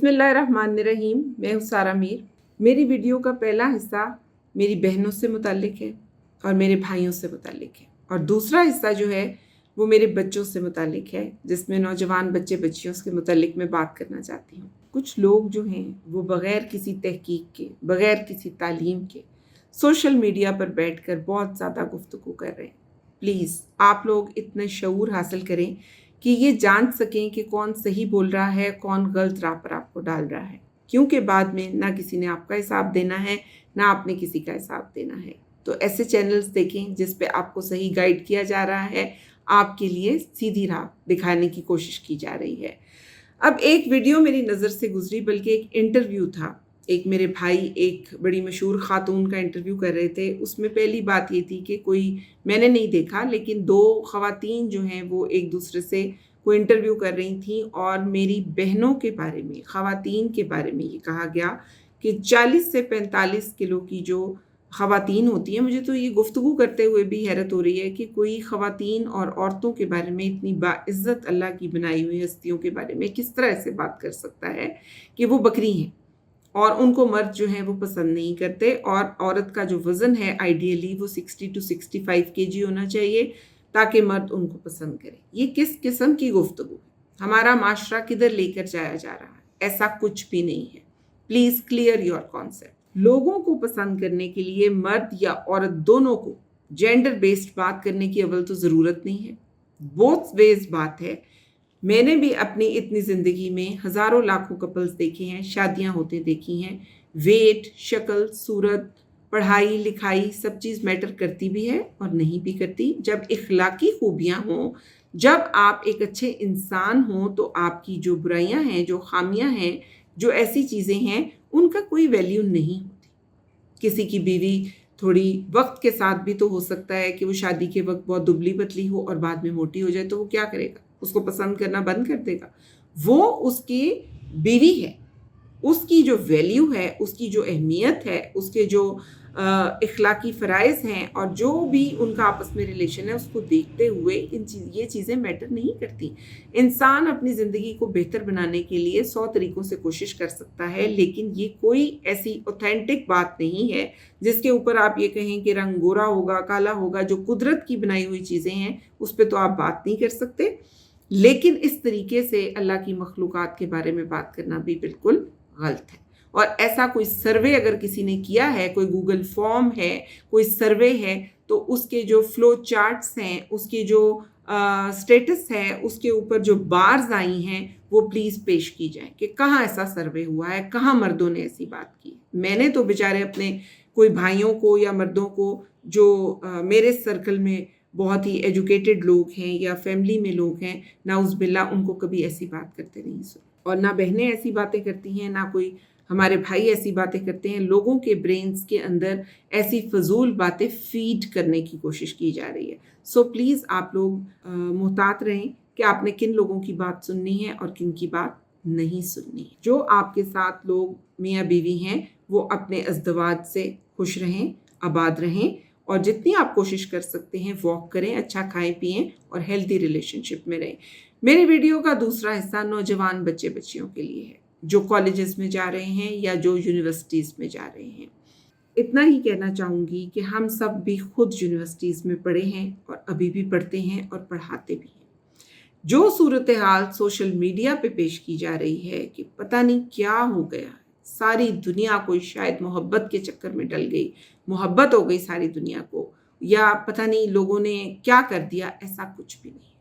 बिस्मिल्लाहिर्रहमानिर्रहीम। मैं हूँ सारा मीर। मेरी वीडियो का पहला हिस्सा मेरी बहनों से मुताल्लिक है और मेरे भाइयों से मुताल्लिक है, और दूसरा हिस्सा जो है वो मेरे बच्चों से मुताल्लिक है, जिसमें नौजवान बच्चे बच्चियों के मुताल्लिक मैं बात करना चाहती हूँ। कुछ लोग जो हैं वो बग़ैर किसी तहकीक के, बग़ैर किसी तालीम के सोशल मीडिया पर बैठकर बहुत ज़्यादा गुफ्तगू कर रहे हैं। प्लीज़ आप लोग इतने शऊर हासिल करें कि ये जान सकें कि कौन सही बोल रहा है, कौन गलत राह पर आपको डाल रहा है, क्योंकि बाद में ना किसी ने आपका हिसाब देना है, ना आपने किसी का हिसाब देना है। तो ऐसे चैनल्स देखें जिस पे आपको सही गाइड किया जा रहा है, आपके लिए सीधी राह दिखाने की कोशिश की जा रही है। अब एक वीडियो मेरी नज़र से गुजरी, बल्कि एक इंटरव्यू था। एक मेरे भाई एक बड़ी मशहूर ख़ातून का इंटरव्यू कर रहे थे। उसमें पहली बात ये थी कि कोई, मैंने नहीं देखा, लेकिन दो ख़वातीन जो हैं वो एक दूसरे से कोई इंटरव्यू कर रही थी, और मेरी बहनों के बारे में, ख़वातीन के बारे में ये कहा गया कि 40 से 45 किलो की जो ख़वातीन होती हैं, मुझे तो ये गुफ्तगू करते हुए भी हैरत हो रही है कि कोई ख़वातीन और औरतों के बारे में, इतनी बाइज़्ज़त अल्लाह की बनाई हुई हस्तियों के बारे में किस तरह से बात कर सकता है कि वो बकरी हैं और उनको मर्द जो है वो पसंद नहीं करते, और औरत का जो वज़न है आइडियली वो 60 to 65 kg होना चाहिए ताकि मर्द उनको पसंद करे। ये किस किस्म की गुफ्तगू है? हमारा माशरा किधर लेकर जाया जा रहा है? ऐसा कुछ भी नहीं है। Please clear your concept. लोगों को पसंद करने के लिए मर्द या औरत दोनों को जेंडर बेस्ड बात करने की अव्वल तो ज़रूरत नहीं है। बोथ वेज बात है। मैंने भी अपनी इतनी ज़िंदगी में हज़ारों लाखों कपल्स देखे हैं, शादियां होते देखी हैं। वेट, शक्ल, सूरत, पढ़ाई लिखाई सब चीज़ मैटर करती भी है और नहीं भी करती। जब इखलाकी खूबियाँ हों, जब आप एक अच्छे इंसान हों, तो आपकी जो बुराइयां हैं, जो खामियां हैं, जो ऐसी चीज़ें हैं, उनका कोई वैल्यू नहीं होती। किसी की बीवी थोड़ी वक्त के साथ भी तो हो सकता है कि वो शादी के वक्त बहुत दुबली पतली हो और बाद में मोटी हो जाए, तो वो क्या करेगा? उसको पसंद करना बंद कर देगा। वो उसकी बीवी है, उसकी जो वैल्यू है, उसकी जो अहमियत है, उसके जो इखलाकी फ़राइज़ हैं और जो भी उनका आपस में रिलेशन है, उसको देखते हुए ये चीज़ें मैटर नहीं करती। इंसान अपनी ज़िंदगी को बेहतर बनाने के लिए 100 तरीक़ों से कोशिश कर सकता है, लेकिन ये कोई ऐसी ऑथेंटिक बात नहीं है जिसके ऊपर आप ये कहें कि रंग गोरा होगा, काला होगा। जो कुदरत की बनाई हुई चीज़ें हैं उस पर तो आप बात नहीं कर सकते, लेकिन इस तरीके से अल्लाह की मखलूक़ात के बारे में बात करना भी बिल्कुल गलत है। और ऐसा कोई सर्वे अगर किसी ने किया है, कोई गूगल फॉर्म है, कोई सर्वे है, तो उसके जो फ्लो चार्ट्स हैं, उसके जो स्टेटस है, उसके ऊपर जो बार्स आई हैं, वो प्लीज़ पेश की जाएं कि कहाँ ऐसा सर्वे हुआ है, कहाँ मर्दों ने ऐसी बात की। मैंने तो बेचारे अपने कोई भाइयों को या मर्दों को जो मेरे सर्कल में बहुत ही एजुकेटेड लोग हैं या फैमिली में लोग हैं, नाउज़ बिल्लाह, उनको कभी ऐसी बात करते नहीं सुना, और ना बहनें ऐसी बातें करती हैं, ना कोई हमारे भाई ऐसी बातें करते हैं। लोगों के ब्रेन्स के अंदर ऐसी फजूल बातें फीड करने की कोशिश की जा रही है। सो प्लीज़ आप लोग मुहतात रहें कि आपने किन लोगों की बात सुननी है और किन की बात नहीं सुननी है। जो आपके साथ लोग मियाँ बीवी हैं, वो अपने अज़दवाज से खुश रहें, आबाद रहें, और जितनी आप कोशिश कर सकते हैं वॉक करें, अच्छा खाएं पिएं और हेल्दी रिलेशनशिप में रहें। मेरे वीडियो का दूसरा हिस्सा नौजवान बच्चे बच्चियों के लिए है, जो कॉलेजेस में जा रहे हैं या जो यूनिवर्सिटीज़ में जा रहे हैं। इतना ही कहना चाहूँगी कि हम सब भी खुद यूनिवर्सिटीज़ में पढ़े हैं और अभी भी पढ़ते हैं और पढ़ाते भी हैं। जो सूरत हाल सोशल मीडिया पे पेश की जा रही है कि पता नहीं क्या हो गया, सारी दुनिया को शायद मोहब्बत के चक्कर में डल गई, मोहब्बत हो गई सारी दुनिया को, या पता नहीं लोगों ने क्या कर दिया, ऐसा कुछ भी नहीं।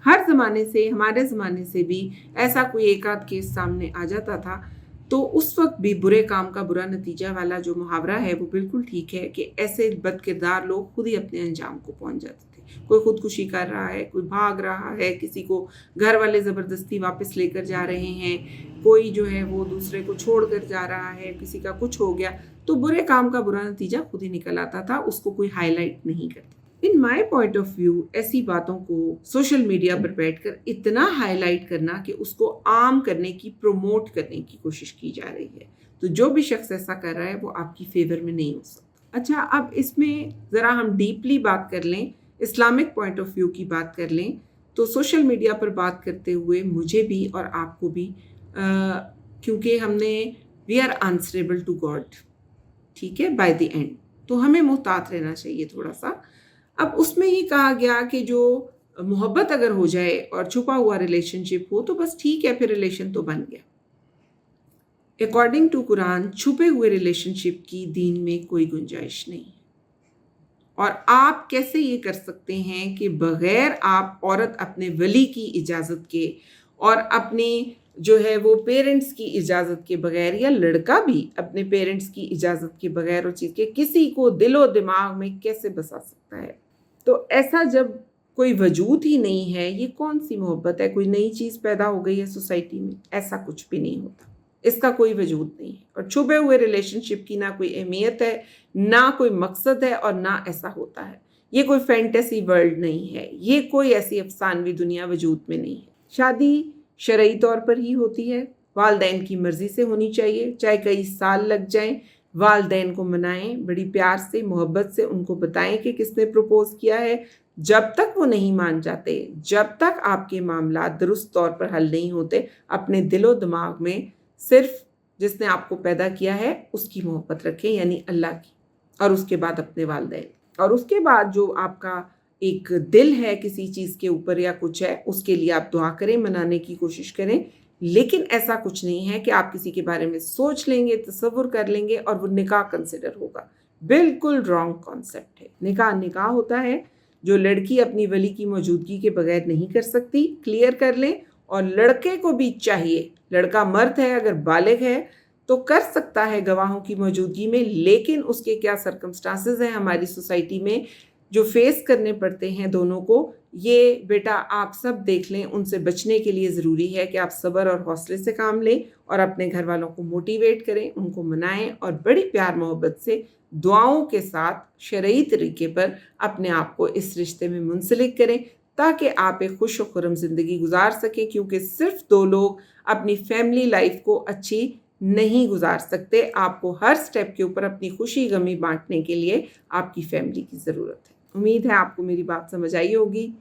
हर ज़माने से, हमारे ज़माने से भी ऐसा कोई एक आध केस सामने आ जाता था, तो उस वक्त भी बुरे काम का बुरा नतीजा वाला जो मुहावरा है वो बिल्कुल ठीक है कि ऐसे बदकिरदार लोग खुद ही अपने अंजाम को पहुंच जाते थे। कोई खुदकुशी कर रहा है, कोई भाग रहा है, किसी को घर वाले ज़बरदस्ती वापस लेकर जा रहे हैं, कोई जो है वो दूसरे को छोड़ कर जा रहा है, किसी का कुछ हो गया, तो बुरे काम का बुरा नतीजा खुद ही निकल आता था, उसको कोई हाईलाइट नहीं करता। इन माई पॉइंट ऑफ व्यू ऐसी बातों को सोशल मीडिया पर बैठकर इतना हाईलाइट करना कि उसको आम करने की, प्रमोट करने की कोशिश की जा रही है, तो जो भी शख्स ऐसा कर रहा है वो आपकी फेवर में नहीं हो सकता। अच्छा, अब इसमें ज़रा हम डीपली बात कर लें, इस्लामिक पॉइंट ऑफ व्यू की बात कर लें, तो सोशल मीडिया पर बात करते हुए मुझे भी और आपको भी क्योंकि we are answerable to God, ठीक है, बाय द एंड। तो हमें मुहतात रहना चाहिए थोड़ा सा। अब उसमें ये कहा गया कि जो मोहब्बत अगर हो जाए और छुपा हुआ रिलेशनशिप हो तो बस ठीक है, फिर रिलेशन तो बन गया। अकॉर्डिंग टू कुरान छुपे हुए रिलेशनशिप की दीन में कोई गुंजाइश नहीं है। और आप कैसे ये कर सकते हैं कि बगैर आप औरत अपने वली की इजाज़त के और अपने जो है वो पेरेंट्स की इजाज़त के बगैर, या लड़का भी अपने पेरेंट्स की इजाज़त के बगैर और चीज़ के किसी को दिलो दिमाग में कैसे बसा सकता है? तो ऐसा जब कोई वजूद ही नहीं है, ये कौन सी मोहब्बत है? कोई नई चीज़ पैदा हो गई है सोसाइटी में? ऐसा कुछ भी नहीं होता, इसका कोई वजूद नहीं है। और छुपे हुए रिलेशनशिप की ना कोई अहमियत है, ना कोई मकसद है, और ना ऐसा होता है। ये कोई फैंटेसी वर्ल्ड नहीं है, ये कोई ऐसी अफसानवी दुनिया वजूद में नहीं है। शादी शरई तौर पर ही होती है, वालदैन की मर्ज़ी से होनी चाहिए, चाहे कई साल लग जाएं। वालदैन को मनाएं, बड़ी प्यार से मोहब्बत से उनको बताएं कि किसने प्रपोज़ किया है। जब तक वो नहीं मान जाते, जब तक आपके मामला दुरुस्त तौर पर हल नहीं होते, अपने दिलो दिमाग में सिर्फ जिसने आपको पैदा किया है उसकी मोहब्बत रखें, यानी अल्लाह की, और उसके बाद अपने वालिदैन, और उसके बाद जो आपका एक दिल है किसी चीज़ के ऊपर या कुछ है, उसके लिए आप दुआ करें, मनाने की कोशिश करें। लेकिन ऐसा कुछ नहीं है कि आप किसी के बारे में सोच लेंगे, तसव्वुर कर लेंगे और वो निकाह कंसिडर होगा। बिल्कुल रॉन्ग कॉन्सेप्ट है। निकाह होता है जो लड़की अपनी वली की मौजूदगी के बगैर नहीं कर सकती, क्लियर कर लें। और लड़के को भी चाहिए, लड़का मर्द है अगर बालिग है तो कर सकता है गवाहों की मौजूदगी में, लेकिन उसके क्या सर्कमस्टांसेस हैं हमारी सोसाइटी में जो फेस करने पड़ते हैं दोनों को, ये बेटा आप सब देख लें। उनसे बचने के लिए ज़रूरी है कि आप सब्र और हौसले से काम लें और अपने घर वालों को मोटिवेट करें, उनको मनाएं और बड़ी प्यार मोहब्बत से दुआओं के साथ शरई तरीके पर अपने आप को इस रिश्ते में मुंसलिक करें, ताकि आप एक खुश और खुर्रम ज़िंदगी गुजार सकें। क्योंकि सिर्फ दो लोग अपनी फैमिली लाइफ को अच्छी नहीं गुजार सकते, आपको हर स्टेप के ऊपर अपनी खुशी गमी बांटने के लिए आपकी फैमिली की ज़रूरत है। उम्मीद है आपको मेरी बात समझ आई होगी।